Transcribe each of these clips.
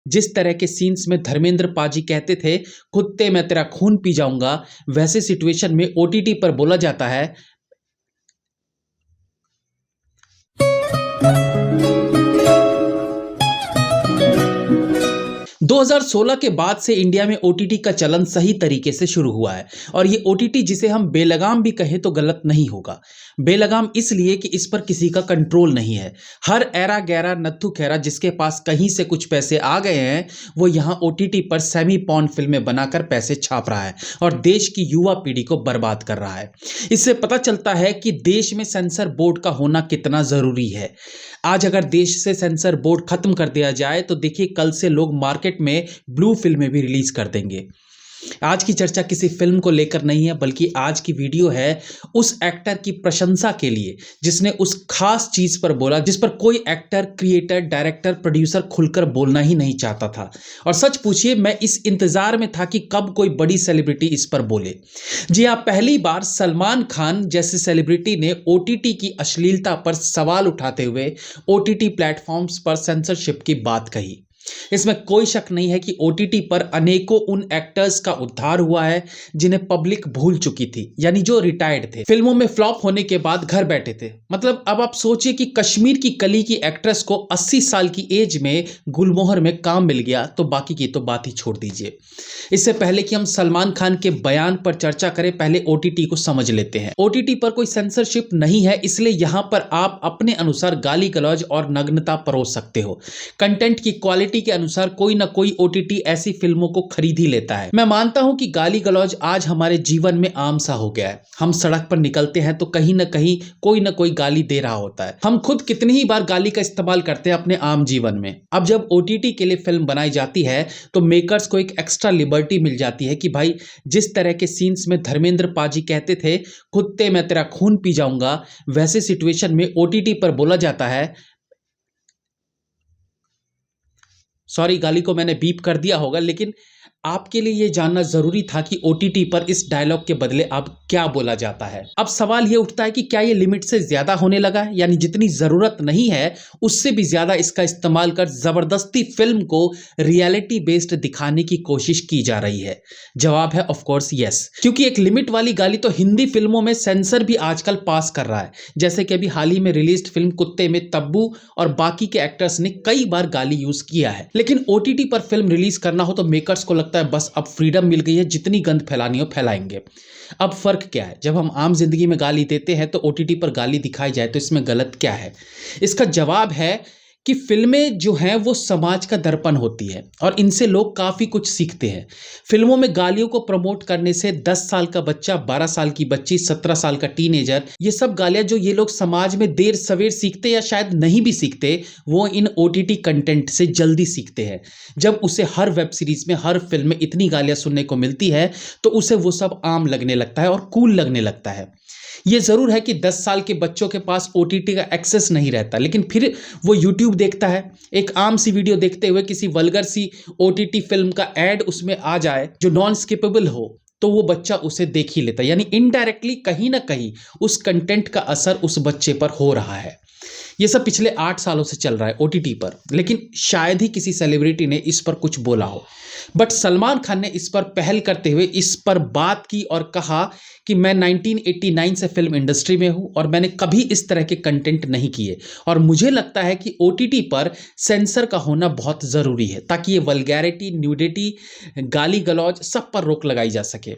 जिस तरह के सीन्स में धर्मेंद्र पाजी कहते थे कुत्ते मैं तेरा खून पी जाऊंगा, वैसे सिचुएशन में ओटीटी पर बोला जाता है 2016 के बाद से इंडिया में ओटीटी का चलन सही तरीके से शुरू हुआ है। और ये ओटीटी जिसे हम बेलगाम भी कहें तो गलत नहीं होगा। बेलगाम इसलिए कि इस पर किसी का कंट्रोल नहीं है। हर ऐरा गैरा नत्थु खैरा जिसके पास कहीं से कुछ पैसे आ गए हैं वो यहाँ ओटीटी पर सेमी पॉर्न फिल्में बनाकर पैसे छाप रहा है और देश की युवा पीढ़ी को बर्बाद कर रहा है। इससे पता चलता है कि देश में सेंसर बोर्ड का होना कितना जरूरी है। आज अगर देश से सेंसर बोर्ड खत्म कर दिया जाए तो देखिए कल से लोग मार्केट में ब्लू फिल्में भी रिलीज कर देंगे। आज की चर्चा किसी फिल्म को लेकर नहीं है बल्कि आज की वीडियो है उस एक्टर की प्रशंसा के लिए जिसने उस खास चीज पर बोला जिस पर कोई एक्टर, क्रिएटर, डायरेक्टर, प्रोड्यूसर खुलकर बोलना ही नहीं चाहता था। और सच पूछिए मैं इस इंतजार में था कि कब कोई बड़ी सेलिब्रिटी इस पर बोले। जी हाँ, पहली बार सलमान खान जैसे सेलिब्रिटी ने ओटीटी की अश्लीलता पर सवाल उठाते हुए ओटीटी प्लेटफॉर्म्स पर सेंसरशिप की बात कही। इसमें कोई शक नहीं है कि ओटीटी पर अनेकों उन एक्टर्स का उद्धार हुआ है जिन्हें पब्लिक भूल चुकी थी, यानी जो रिटायर्ड थे, फिल्मों में फ्लॉप होने के बाद घर बैठे थे। मतलब अब आप सोचिए कि कश्मीर की कली की एक्ट्रेस को 80 साल की एज में गुलमोहर में काम मिल गया तो बाकी की तो बात ही छोड़ दीजिए। इससे पहले कि हम सलमान खान के बयान पर चर्चा करें, पहले ओटीटी को समझ लेते हैं। ओटीटी पर कोई सेंसरशिप नहीं है, इसलिए यहां पर आप अपने अनुसार गाली गलौज और नग्नता परोस सकते हो। कंटेंट की क्वालिटी के अनुसार कोई ना कोई ओटीटी ऐसी फिल्मों को खरीद ही लेता है। मैं मानता हूं कि गाली गलौज आज हमारे जीवन में आम सा हो गया है। हम सड़क पर निकलते हैं तो कहीं ना कहीं कोई ना कोई गाली दे रहा होता है। हम खुद कितनी ही बार गाली का इस्तेमाल करते हैं अपने आम जीवन में। अब जब ओटीटी के लिए फिल्म बनाई जाती है तो मेकर्स को एक एक्स्ट्रा लिबर्टी मिल जाती है कि भाई जिस तरह के सीन्स में धर्मेंद्र पाजी कहते थे कुत्ते मैं तेरा खून पी जाऊंगा, वैसे सिचुएशन में ओटीटी पर बोला जाता है, सॉरी गाली को मैंने बीप कर दिया होगा, लेकिन आपके लिए यह जानना जरूरी था कि ओटीटी पर इस डायलॉग के बदले अब क्या बोला जाता है। अब सवाल यह उठता है कि क्या यह लिमिट से ज्यादा होने लगा है, यानी जितनी जरूरत नहीं है उससे भी ज्यादा इसका इस्तेमाल कर जबरदस्ती फिल्म को रियलिटी बेस्ड दिखाने की कोशिश की जा रही है। जवाब है ऑफ कोर्स यस, क्योंकि एक लिमिट वाली गाली तो हिंदी फिल्मों में सेंसर भी आजकल पास कर रहा है। जैसे कि अभी हाल ही में रिलीज फिल्म कुत्ते में तब्बू और बाकी के एक्टर्स ने कई बार गाली यूज किया है। लेकिन ओटीटी पर फिल्म रिलीज करना हो तो मेकर्स को लगता है बस अब फ्रीडम मिल गई है, जितनी गंद फैलानी हो फैलाएंगे। अब फर्क क्या है, जब हम आम जिंदगी में गाली देते हैं तो ओटीटी पर गाली दिखाई जाए तो इसमें गलत क्या है? इसका जवाब है कि फिल्में जो हैं वो समाज का दर्पण होती है और इनसे लोग काफ़ी कुछ सीखते हैं। फिल्मों में गालियों को प्रमोट करने से 10 साल का बच्चा, 12 साल की बच्ची, 17 साल का टीनेजर, ये सब गालियां जो ये लोग समाज में देर सवेर सीखते या शायद नहीं भी सीखते, वो इन ओटीटी कंटेंट से जल्दी सीखते हैं। जब उसे हर वेब सीरीज में, हर फिल्म में इतनी गालियां सुनने को मिलती है तो उसे वो सब आम लगने लगता है और कूल लगने लगता है। ये जरूर है कि 10 साल के बच्चों के पास ओटीटी का एक्सेस नहीं रहता, लेकिन फिर वो यूट्यूब देखता है। एक आम सी वीडियो देखते हुए किसी वल्गर सी ओटीटी फिल्म का ऐड उसमें आ जाए जो नॉन स्किपेबल हो तो वो बच्चा उसे देख ही लेता है, यानी इनडायरेक्टली कहीं ना कहीं उस कंटेंट का असर उस बच्चे पर हो रहा है। ये सब पिछले 8 सालों से चल रहा है ओटीटी पर, लेकिन शायद ही किसी सेलिब्रिटी ने इस पर कुछ बोला हो। बट सलमान खान ने इस पर पहल करते हुए इस पर बात की और कहा कि मैं 1989 से फिल्म इंडस्ट्री में हूं और मैंने कभी इस तरह के कंटेंट नहीं किए और मुझे लगता है कि ओटीटी पर सेंसर का होना बहुत ज़रूरी है ताकि ये वल्गैरिटी, न्यूडिटी, गाली गलौज सब पर रोक लगाई जा सके।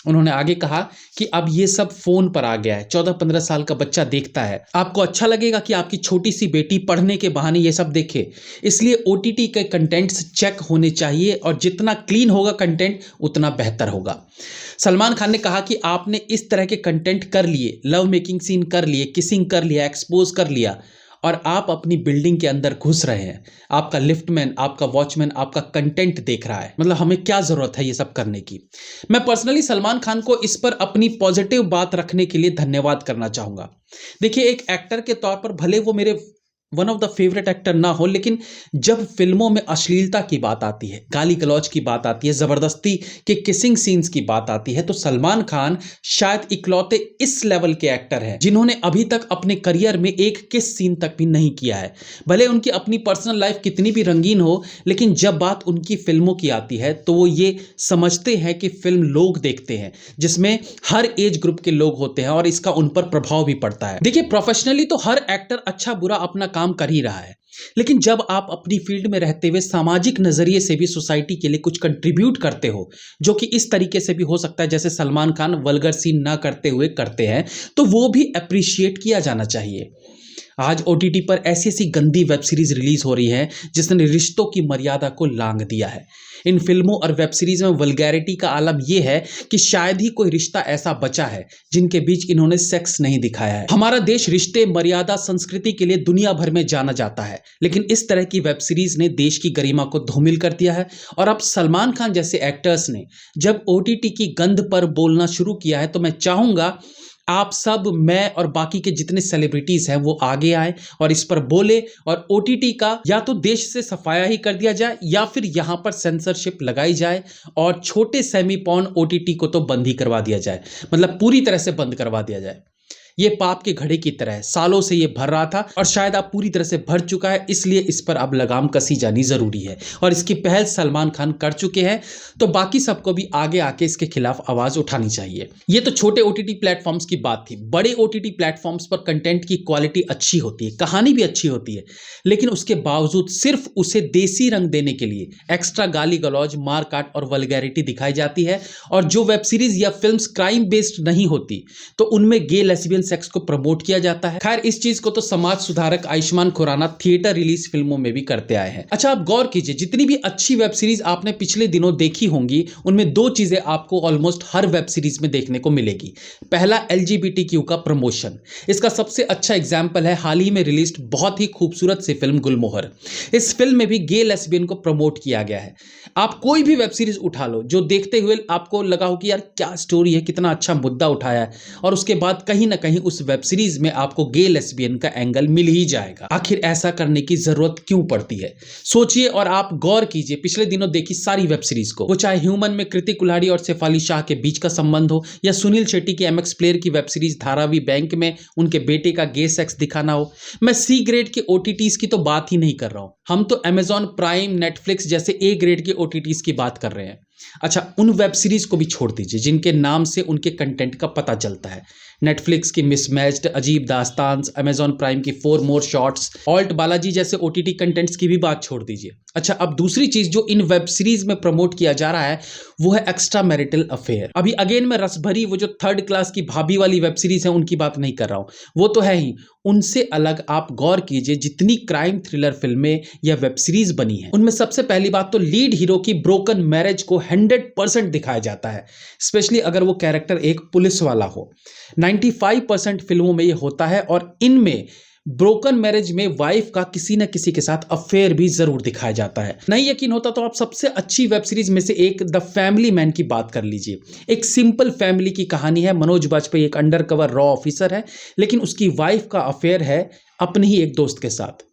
उन्होंने आगे कहा कि अब ये सब फोन पर आ गया है, 14-15 साल का बच्चा देखता है। आपको अच्छा लगेगा कि आपकी छोटी सी बेटी पढ़ने के बहाने ये सब देखे, इसलिए ओटीटी के कंटेंट्स चेक होने चाहिए और जितना क्लीन होगा कंटेंट उतना बेहतर होगा। सलमान खान ने कहा कि आपने इस तरह के कंटेंट कर लिए, लव मेकिंग सीन कर लिए, किसिंग कर लिया, एक्सपोज कर लिया और आप अपनी बिल्डिंग के अंदर घुस रहे हैं। आपका लिफ्टमैन, आपका वॉचमैन आपका कंटेंट देख रहा है। मतलब हमें क्या जरूरत है ये सब करने की? मैं पर्सनली सलमान खान को इस पर अपनी पॉजिटिव बात रखने के लिए धन्यवाद करना चाहूंगा। देखिए, एक एक्टर के तौर पर भले वो मेरे one of the favourite actor ना हो, लेकिन जब फिल्मों में अश्लीलता की बात आती है, गाली गलौज की बात आती है, जबरदस्ती के किसिंग सीन्स की बात आती है, तो सलमान खान शायद इकलौते इस लेवल के एक्टर हैं जिन्होंने अभी तक अपने करियर में एक किस सीन तक भी नहीं किया है। भले उनकी अपनी पर्सनल लाइफ कितनी भी रंगीन हो, लेकिन जब बात उनकी फिल्मों की आती है तो वो ये समझते हैं कि फिल्म लोग देखते हैं, जिसमें हर एज ग्रुप के लोग होते हैं और इसका उन पर प्रभाव भी पड़ता है। देखिए, प्रोफेशनली तो हर एक्टर अच्छा बुरा अपना काम कर ही रहा है, लेकिन जब आप अपनी फील्ड में रहते हुए सामाजिक नजरिए से भी सोसाइटी के लिए कुछ कंट्रीब्यूट करते हो, जो कि इस तरीके से भी हो सकता है जैसे सलमान खान वल्गर सीन ना करते हुए करते हैं, तो वो भी अप्रिशिएट किया जाना चाहिए। आज ओटीटी पर ऐसी ऐसी गंदी वेब सीरीज रिलीज हो रही है जिसने रिश्तों की मर्यादा को लांघ दिया है। इन फिल्मों और वेब सीरीज में वल्गैरिटी का आलम यह है कि शायद ही कोई रिश्ता ऐसा बचा है जिनके बीच इन्होंने सेक्स नहीं दिखाया है। हमारा देश रिश्ते, मर्यादा, संस्कृति के लिए दुनिया भर में जाना जाता है, लेकिन इस तरह की वेब सीरीज ने देश की गरिमा को धूमिल कर दिया है। और अब सलमान खान जैसे एक्टर्स ने जब ओटीटी की गंध पर बोलना शुरू किया है, तो मैं चाहूंगा आप सब, मैं और बाकी के जितने सेलिब्रिटीज हैं वो आगे आए और इस पर बोले, और ओटीटी का या तो देश से सफाया ही कर दिया जाए या फिर यहां पर सेंसरशिप लगाई जाए और छोटे सेमी पॉर्न ओटीटी को तो बंद ही करवा दिया जाए, मतलब पूरी तरह से बंद करवा दिया जाए। ये पाप के घड़े की तरह है, सालों से ये भर रहा था और शायद अब पूरी तरह से भर चुका है, इसलिए इस पर अब लगाम कसी जानी जरूरी है और इसकी पहल सलमान खान कर चुके हैं, तो बाकी सबको भी आगे आके इसके खिलाफ आवाज उठानी चाहिए। ये तो छोटे ओटीटी प्लेटफॉर्म्स की बात थी। बड़े ओटीटी प्लेटफॉर्म्स पर कंटेंट की क्वालिटी अच्छी होती है, कहानी भी अच्छी होती है, लेकिन उसके बावजूद सिर्फ उसे देसी रंग देने के लिए एक्स्ट्रा गाली गलौज, मारकाट और वल्गैरिटी दिखाई जाती है। और जो वेब सीरीज या फिल्म्स क्राइम बेस्ड नहीं होती, तो उनमें गे, लेस्बियन सेक्स को प्रमोट किया जाता है। खैर, इस चीज को तो समाज सुधारक आयुष्मान खुराना थिएटर रिलीज फिल्मों में भी करते आए हैं। अच्छा, आप गौर कीजिए, जितनी भी अच्छी वेब सीरीज आपने पिछले दिनों देखी होंगी, उनमें दो चीजें आपको ऑलमोस्ट हर वेब सीरीज में देखने को मिलेगी। पहला, एलजीबीटीक्यू का प्रमोशन। इसका सबसे अच्छा एग्जाम्पल है हाल ही में रिलीज बहुत ही खूबसूरत सी फिल्म गुलमोहर। इस फिल्म में भी गे, लेस्बियन को प्रमोट किया गया है। आप कोई भी वेब सीरीज उठा लो जो देखते हुए आपको लगा हो कि यार क्या स्टोरी है, कितना अच्छा मुद्दा उठाया है, और उसके बाद कहीं ना कहीं उस वेब सीरीज में आपको गे, लेस्बियन का एंगल मिल ही जाएगा। आखिर ऐसा करने की जरूरत क्यों पड़ती है? सोचिए और आप गौर कीजिए, पिछले दिनों देखी सारी वेब सीरीज को, वो चाहे ह्यूमन में कृति कुल्हाड़ी और शेफाली शाह के बीच का संबंध हो, या सुनील शेट्टी की एमएक्स प्लेयर की वेब सीरीज धारावी बैंक में उनके बेटे का गे सेक्स दिखाना हो। मैं सी ग्रेड के ओटीटीज की तो बात ही नहीं कर रहा हूं, हम तो अमेजॉन प्राइम, नेटफ्लिक्स जैसे ए ग्रेड के ओटीटीज की बात कर रहे हैं। अच्छा, उन वेब सीरीज को भी छोड़ दीजिए जिनके नाम से उनके कंटेंट का पता चलता है। नेटफ्लिक्स की मिसमैच्ड, अजीब दास्तान, अमेजॉन प्राइम की 4 मोर शॉट्स, ऑल्ट बालाजी जैसे ओटीटी कंटेंट्स की भी बात छोड़ दीजिए। अच्छा, अब दूसरी चीज जो इन वेब सीरीज में प्रमोट किया जा रहा है वो है एक्स्ट्रा मैरिटल अफेयर। अभी अगेन मैं रसभरी, वो जो 3rd क्लास की भाभी वाली वेब सीरीज है उनकी बात नहीं कर रहा हूं, वो तो है ही। उनसे अलग आप गौर कीजिए, जितनी क्राइम थ्रिलर फिल्में या वेब सीरीज बनी है, उनमें सबसे पहली बात तो लीड हीरो की ब्रोकन मैरिज को 100% दिखाया जाता है, स्पेशली अगर वो कैरेक्टर एक पुलिस वाला हो। 95% फिल्मों में ये होता है, और इनमें ब्रोकन मैरिज में वाइफ का किसी न किसी के साथ अफेयर भी जरूर दिखाया जाता है। नहीं यकीन होता तो आप सबसे अच्छी वेब सीरीज में से एक द फैमिली मैन की बात कर लीजिए। एक सिंपल फैमिली की कहानी है। मनोज बाजपेयी एक अंडरकवर रॉ ऑफिसर है, लेकिन उसकी वाइफ का अफेयर है अपने ही एक दोस्त के साथ,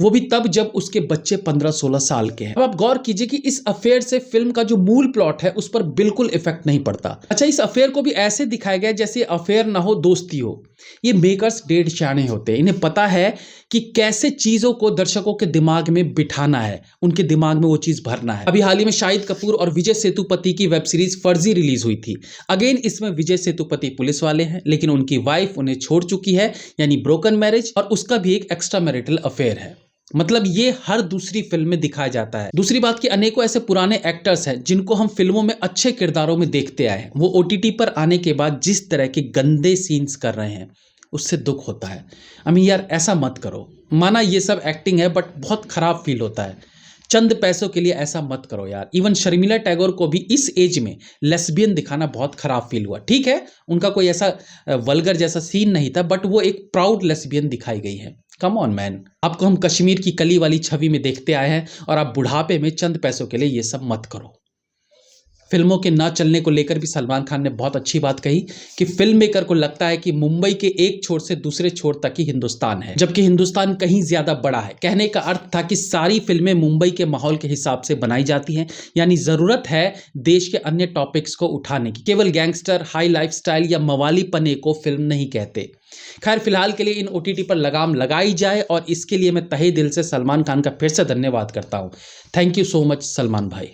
वो भी तब जब उसके बच्चे 15-16 साल के हैं। अब आप गौर कीजिए कि इस अफेयर से फिल्म का जो मूल प्लॉट है उस पर बिल्कुल इफेक्ट नहीं पड़ता। अच्छा, इस अफेयर को भी ऐसे दिखाया गया जैसे अफेयर ना हो, दोस्ती हो। ये मेकर्स डेढ़ शाने होते हैं, इन्हें पता है कि कैसे चीजों को दर्शकों के दिमाग में बिठाना है, उनके दिमाग में वो चीज भरना है। अभी हाल ही में शाहिद कपूर और विजय सेतुपति की वेब सीरीज फर्जी रिलीज हुई थी। अगेन इसमें विजय सेतुपति पुलिस वाले हैं, लेकिन उनकी वाइफ उन्हें छोड़ चुकी है, यानी ब्रोकन मैरिज, और उसका भी एक एक्स्ट्रा मैरिटल अफेयर है। मतलब ये हर दूसरी फिल्म में दिखाया जाता है। दूसरी बात कि अनेकों ऐसे पुराने एक्टर्स हैं जिनको हम फिल्मों में अच्छे किरदारों में देखते आए हैं, वो ओटीटी पर आने के बाद जिस तरह के गंदे सीन्स कर रहे हैं उससे दुख होता है। यार ऐसा मत करो। माना ये सब एक्टिंग है, बट बहुत खराब फील होता है। चंद पैसों के लिए ऐसा मत करो यार। इवन शर्मिला टैगोर को भी इस एज में लेस्बियन दिखाना बहुत खराब फील हुआ। ठीक है, उनका कोई ऐसा वल्गर जैसा सीन नहीं था, बट वो एक प्राउड लेस्बियन दिखाई गई है। कम ऑन मैन, आपको हम कश्मीर की कली वाली छवि में देखते आए हैं और आप बुढ़ापे में चंद पैसों के लिए ये सब मत करो। फिल्मों के ना चलने को लेकर भी सलमान खान ने बहुत अच्छी बात कही कि फिल्म मेकर को लगता है कि मुंबई के एक छोर से दूसरे छोर तक ही हिंदुस्तान है, जबकि हिंदुस्तान कहीं ज्यादा बड़ा है। कहने का अर्थ था कि सारी फिल्में मुंबई के माहौल के हिसाब से बनाई जाती हैं, यानी जरूरत है देश के अन्य टॉपिक्स को उठाने की। केवल गैंगस्टर, हाई लाइफस्टाइल या मवालीपने को फिल्म नहीं कहते। खैर, फिलहाल के लिए इन OTT पर लगाम लगाई जाए, और इसके लिए मैं तहे दिल से सलमान खान का फिर से धन्यवाद करता हूं। Thank you so much Salman भाई।